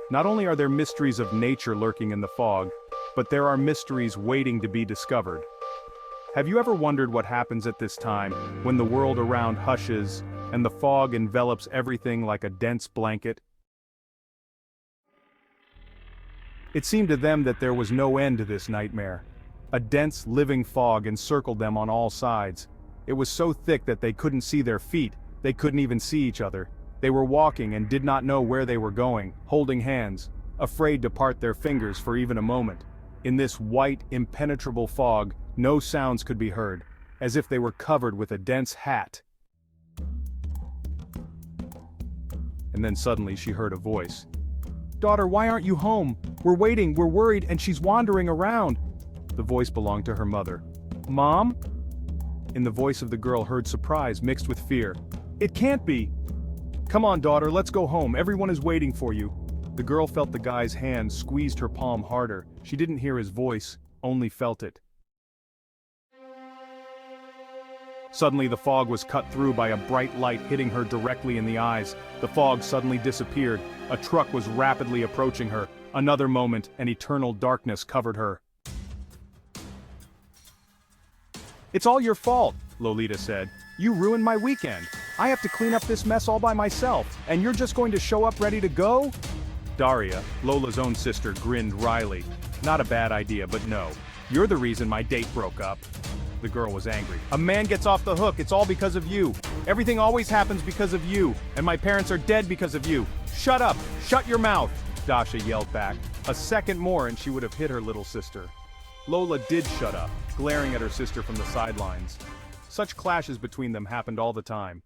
Not only are there mysteries of nature lurking in the fog, but there are mysteries waiting to be discovered. Have you ever wondered what happens at this time, when the world around hushes, and the fog envelops everything like a dense blanket? It seemed to them that there was no end to this nightmare. A dense, living fog encircled them on all sides. It was so thick that they couldn't see their feet, they couldn't even see each other. They were walking and did not know where they were going, holding hands, afraid to part their fingers for even a moment. In this white, impenetrable fog, no sounds could be heard, as if they were covered with a dense hat. And then suddenly she heard a voice. "Daughter, why aren't you home? We're waiting, we're worried, and she's wandering around." The voice belonged to her mother. "Mom?" In the voice of the girl heard surprise mixed with fear. "It can't be! Come on, daughter, let's go home, everyone is waiting for you." The girl felt the guy's hand squeezed her palm harder. She didn't hear his voice, only felt it. Suddenly the fog was cut through by a bright light hitting her directly in the eyes. The fog suddenly disappeared. A truck was rapidly approaching her. Another moment, and eternal darkness covered her. "It's all your fault," Lolita said. "You ruined my weekend. I have to clean up this mess all by myself, and you're just going to show up ready to go?" Daria, Lola's own sister, grinned wryly. "Not a bad idea, but no. You're the reason my date broke up." The girl was angry. "A man gets off the hook, it's all because of you. Everything always happens because of you, and my parents are dead because of you. Shut up! Shut your mouth!" Dasha yelled back. A second more and she would have hit her little sister. Lola did shut up, glaring at her sister from the sidelines. Such clashes between them happened all the time.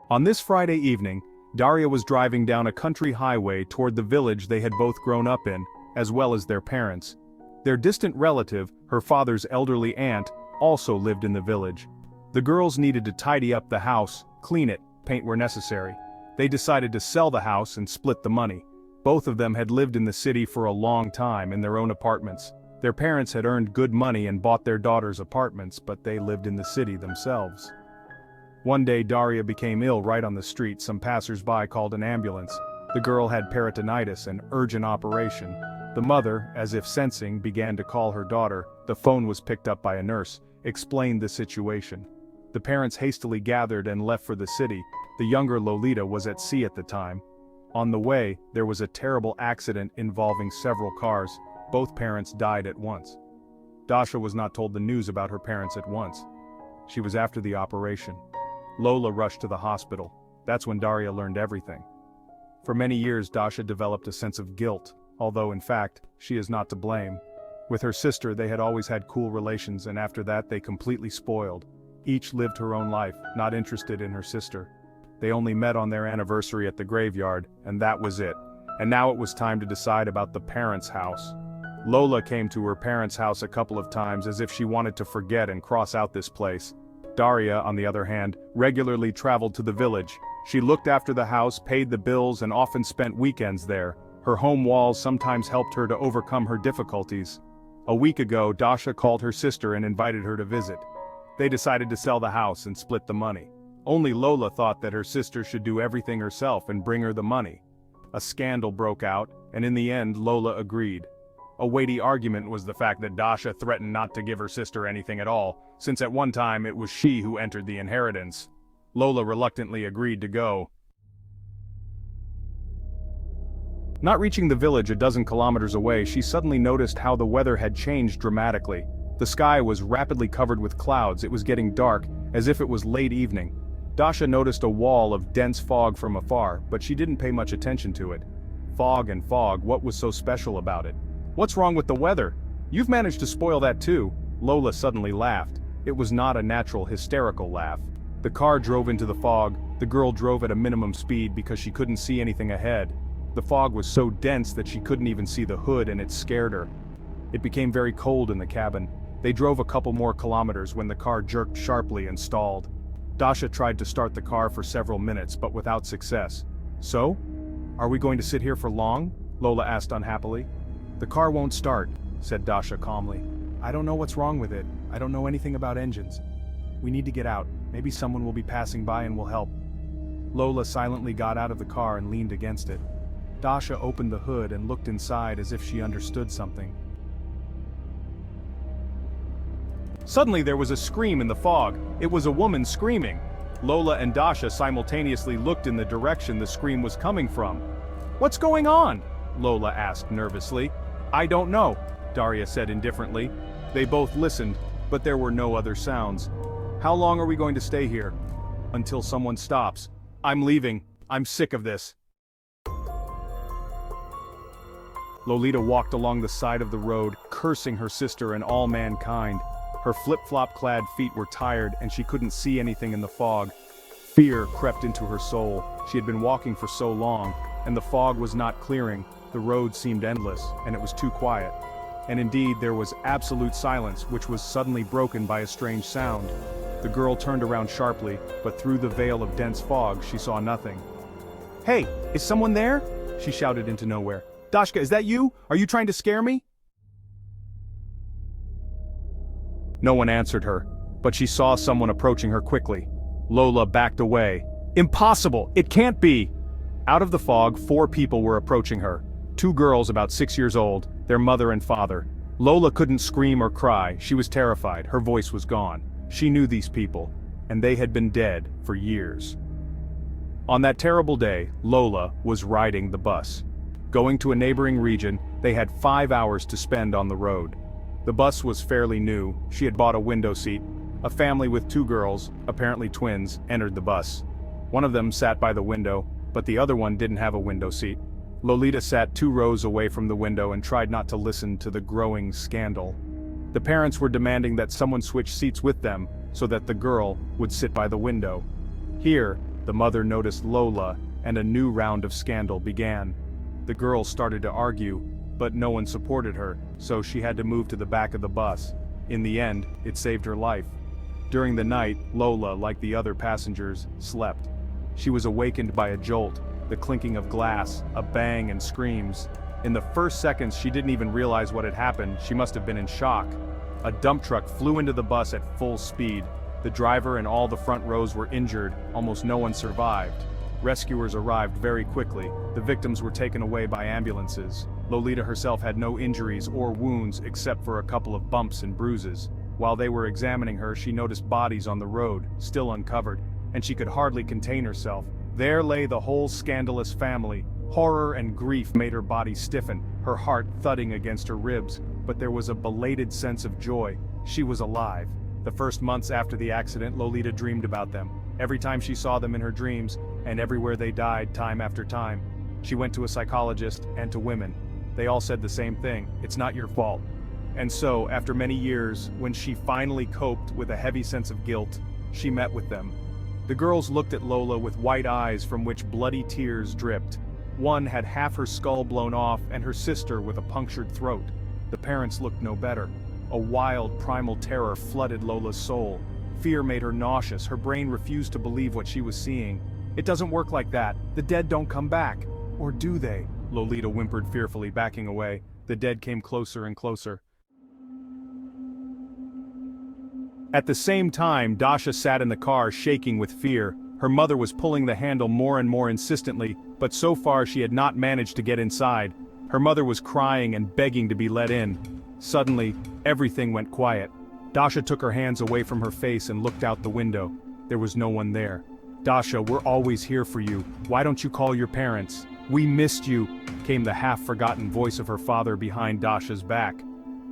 On this Friday evening, Daria was driving down a country highway toward the village they had both grown up in, as well as their parents. Their distant relative, her father's elderly aunt, also lived in the village. The girls needed to tidy up the house, clean it, paint where necessary. They decided to sell the house and split the money. Both of them had lived in the city for a long time in their own apartments. Their parents had earned good money and bought their daughters apartments, but they lived in the city themselves. One day Daria became ill right on the street. Some passers-by called an ambulance. The girl had peritonitis, an urgent operation. The mother, as if sensing, began to call her daughter. The phone was picked up by a nurse, explained the situation. The parents hastily gathered and left for the city. The younger Lolita was at sea at the time. On the way, there was a terrible accident involving several cars. Both parents died at once. Dasha was not told the news about her parents at once. She was after the operation. Lola rushed to the hospital. That's when Daria learned everything. For many years Dasha developed a sense of guilt, although in fact, she is not to blame. With her sister they had always had cool relations, and after that they completely spoiled. Each lived her own life, not interested in her sister. They only met on their anniversary at the graveyard, and that was it. And now it was time to decide about the parents' house. Lola came to her parents' house a couple of times as if she wanted to forget and cross out this place. Daria, on the other hand, regularly traveled to the village. She looked after the house, paid the bills, and often spent weekends there. Her home walls sometimes helped her to overcome her difficulties. A week ago, Dasha called her sister and invited her to visit. They decided to sell the house and split the money. Only Lola thought that her sister should do everything herself and bring her the money. A scandal broke out, and in the end Lola agreed. A weighty argument was the fact that Dasha threatened not to give her sister anything at all, since at one time it was she who entered the inheritance. Lola reluctantly agreed to go. Not reaching the village a dozen kilometers away, she suddenly noticed how the weather had changed dramatically. The sky was rapidly covered with clouds. It was getting dark, as if it was late evening. Dasha noticed a wall of dense fog from afar, but she didn't pay much attention to it. Fog and fog, what was so special about it? What's wrong with the weather? You've managed to spoil that too. Lola suddenly laughed. It was not a natural, hysterical laugh. The car drove into the fog. The girl drove at a minimum speed because she couldn't see anything ahead. The fog was so dense that she couldn't even see the hood, and it scared her. It became very cold in the cabin. They drove a couple more kilometers when the car jerked sharply and stalled. Dasha tried to start the car for several minutes, but without success. "So? Are we going to sit here for long?" Lola asked unhappily. "The car won't start," said Dasha calmly. "I don't know what's wrong with it. I don't know anything about engines. We need to get out. Maybe someone will be passing by and will help." Lola silently got out of the car and leaned against it. Dasha opened the hood and looked inside as if she understood something. Suddenly there was a scream in the fog. It was a woman screaming. Lola and Dasha simultaneously looked in the direction the scream was coming from. "What's going on?" Lola asked nervously. "I don't know," Daria said indifferently. They both listened, but there were no other sounds. "How long are we going to stay here?" "Until someone stops. I'm leaving. I'm sick of this." Lolita walked along the side of the road, cursing her sister and all mankind. Her flip-flop-clad feet were tired and she couldn't see anything in the fog. Fear crept into her soul. She had been walking for so long, and the fog was not clearing. The road seemed endless, and it was too quiet. And indeed, there was absolute silence, which was suddenly broken by a strange sound. The girl turned around sharply, but through the veil of dense fog, she saw nothing. "Hey, is someone there?" she shouted into nowhere. "Dasha, is that you? Are you trying to scare me?" No one answered her, but she saw someone approaching her quickly. Lola backed away. "Impossible! It can't be!" Out of the fog, 4 people were approaching her. 2 girls about 6 years old, their mother and father. Lola couldn't scream or cry. She was terrified. Her voice was gone. She knew these people, and they had been dead for years. On that terrible day, Lola was riding the bus. Going to a neighboring region, they had 5 hours to spend on the road. The bus was fairly new. She had bought a window seat. A family with 2 girls, apparently twins, entered the bus. One of them sat by the window, but the other one didn't have a window seat. Lolita sat 2 rows away from the window and tried not to listen to the growing scandal. The parents were demanding that someone switch seats with them so that the girl would sit by the window. Here, the mother noticed Lola, and a new round of scandal began. The girl started to argue, but no one supported her, so she had to move to the back of the bus. In the end, it saved her life. During the night, Lola, like the other passengers, slept. She was awakened by a jolt, the clinking of glass, a bang and screams. In the first seconds she didn't even realize what had happened. She must have been in shock. A dump truck flew into the bus at full speed. The driver and all the front rows were injured. Almost no one survived. Rescuers arrived very quickly. The victims were taken away by ambulances. Lolita herself had no injuries or wounds except for a couple of bumps and bruises. While they were examining her, she noticed bodies on the road, still uncovered, and she could hardly contain herself. There lay the whole scandalous family. Horror and grief made her body stiffen, her heart thudding against her ribs, but there was a belated sense of joy. She was alive. The first months after the accident, Lolita dreamed about them. Every time she saw them in her dreams, and everywhere they died time after time. She went to a psychologist and to women. They all said the same thing: it's not your fault. And so, after many years, when she finally coped with a heavy sense of guilt, she met with them. The girls looked at Lola with white eyes from which bloody tears dripped. One had half her skull blown off and her sister with a punctured throat. The parents looked no better. A wild, primal terror flooded Lola's soul. Fear made her nauseous. Her brain refused to believe what she was seeing. "It doesn't work like that. The dead don't come back. Or do they?" Lolita whimpered fearfully, backing away. The dead came closer and closer. At the same time, Dasha sat in the car shaking with fear. Her mother was pulling the handle more and more insistently, but so far she had not managed to get inside. Her mother was crying and begging to be let in. Suddenly, everything went quiet. Dasha took her hands away from her face and looked out the window. There was no one there. "Dasha, we're always here for you. Why don't you call your parents? We missed you," came the half-forgotten voice of her father behind Dasha's back.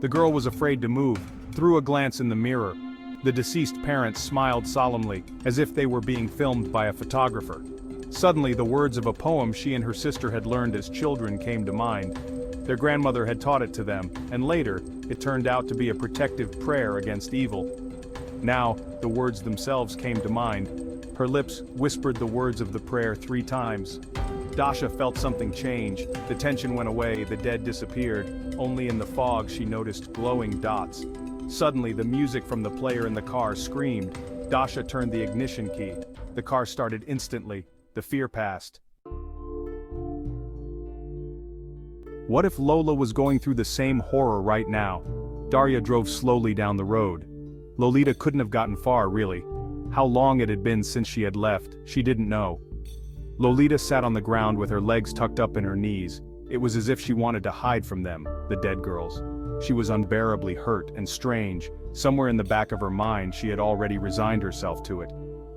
The girl was afraid to move, threw a glance in the mirror. The deceased parents smiled solemnly, as if they were being filmed by a photographer. Suddenly, the words of a poem she and her sister had learned as children came to mind. Their grandmother had taught it to them, and later, it turned out to be a protective prayer against evil. Now, the words themselves came to mind. Her lips whispered the words of the prayer 3 times. Dasha felt something change. The tension went away, the dead disappeared. Only in the fog she noticed glowing dots. Suddenly, the music from the player in the car screamed. Dasha turned the ignition key. The car started instantly. The fear passed. What if Lola was going through the same horror right now? Daria drove slowly down the road. Lolita couldn't have gotten far, really. How long it had been since she had left, she didn't know. Lolita sat on the ground with her legs tucked up in her knees. It was as if she wanted to hide from them, the dead girls. She was unbearably hurt and strange. Somewhere in the back of her mind she had already resigned herself to it.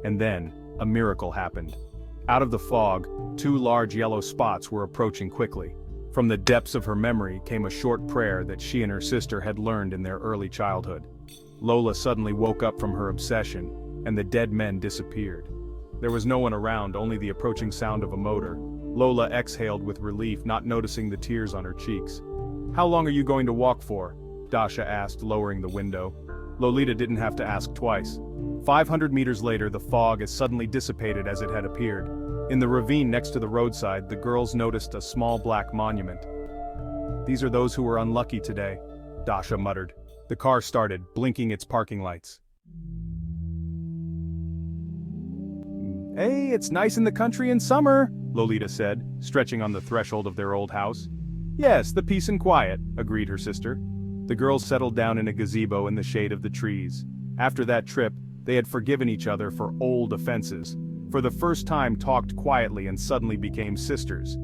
And then, a miracle happened. Out of the fog, two large yellow spots were approaching quickly. From the depths of her memory came a short prayer that she and her sister had learned in their early childhood. Lola suddenly woke up from her obsession, and the dead men disappeared. There was no one around, only the approaching sound of a motor. Lola exhaled with relief, not noticing the tears on her cheeks. "How long are you going to walk for?" Dasha asked, lowering the window. Lolita didn't have to ask twice. 500 meters later, the fog as suddenly dissipated as it had appeared. In the ravine next to the roadside, the girls noticed a small black monument. "These are those who were unlucky today," Dasha muttered. The car started, blinking its parking lights. "Hey, it's nice in the country in summer," Lolita said, stretching on the threshold of their old house. "Yes, the peace and quiet," agreed her sister. The girls settled down in a gazebo in the shade of the trees. After that trip, they had forgiven each other for old offenses. For the first time talked quietly and suddenly became sisters.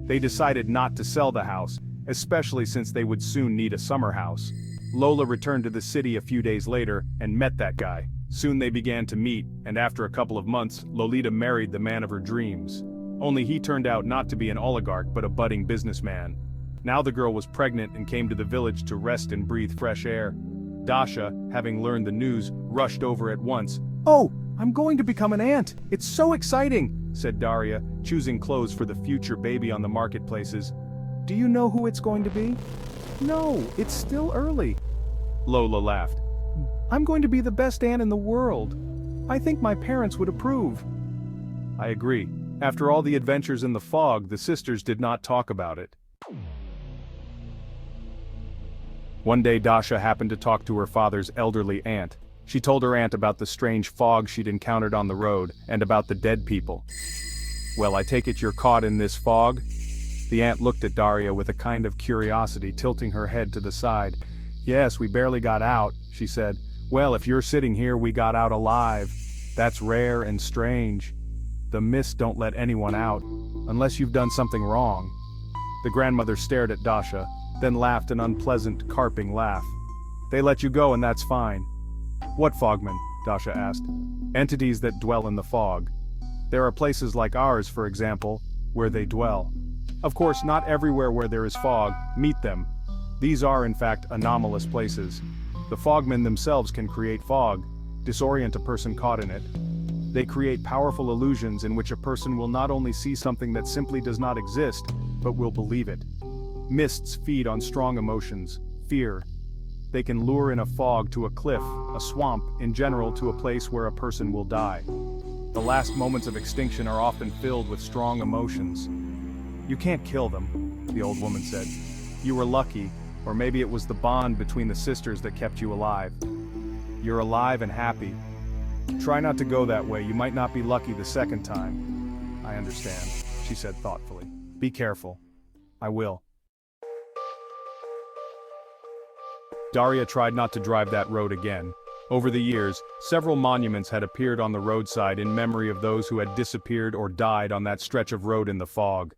They decided not to sell the house, especially since they would soon need a summer house. Lola returned to the city a few days later and met that guy. Soon they began to meet, and after a couple of months, Lolita married the man of her dreams. Only he turned out not to be an oligarch but a budding businessman. Now the girl was pregnant and came to the village to rest and breathe fresh air. Dasha, having learned the news, rushed over at once. "Oh, I'm going to become an aunt! It's so exciting!" said Daria, choosing clothes for the future baby on the marketplaces. "Do you know who it's going to be?" "No, it's still early." Lola laughed. "I'm going to be the best aunt in the world. I think my parents would approve." I agree. After all the adventures in the fog, the sisters did not talk about it. One day Dasha happened to talk to her father's elderly aunt. She told her aunt about the strange fog she'd encountered on the road, and about the dead people. "Well, I take it you're caught in this fog?" The aunt looked at Daria with a kind of curiosity, tilting her head to the side. "Yes, we barely got out," she said. "Well, if you're sitting here, we got out alive. That's rare and strange. The mists don't let anyone out, unless you've done something wrong." The grandmother stared at Dasha, then laughed an unpleasant, carping laugh. "They let you go and that's fine." "What fogmen?" Dasha asked. "Entities that dwell in the fog. There are places like ours, for example, where they dwell. Of course, not everywhere where there is fog, meet them. These are, in fact, anomalous places. The fogmen themselves can create fog, disorient a person caught in it. They create powerful illusions in which a person will not only see something that simply does not exist, but will believe it. Mists feed on strong emotions, fear. They can lure in a fog to a cliff, a swamp, in general to a place where a person will die. The last moments of extinction are often filled with strong emotions. "You can't kill them," the old woman said. "You were lucky, or maybe it was the bond between the sisters that kept you alive. You're alive and happy. Try not to go that way, you might not be lucky the second time." "I understand," she said thoughtfully. "Be careful." "I will." Daria tried not to drive that road again. Over the years, several monuments had appeared on the roadside in memory of those who had disappeared or died on that stretch of road in the fog.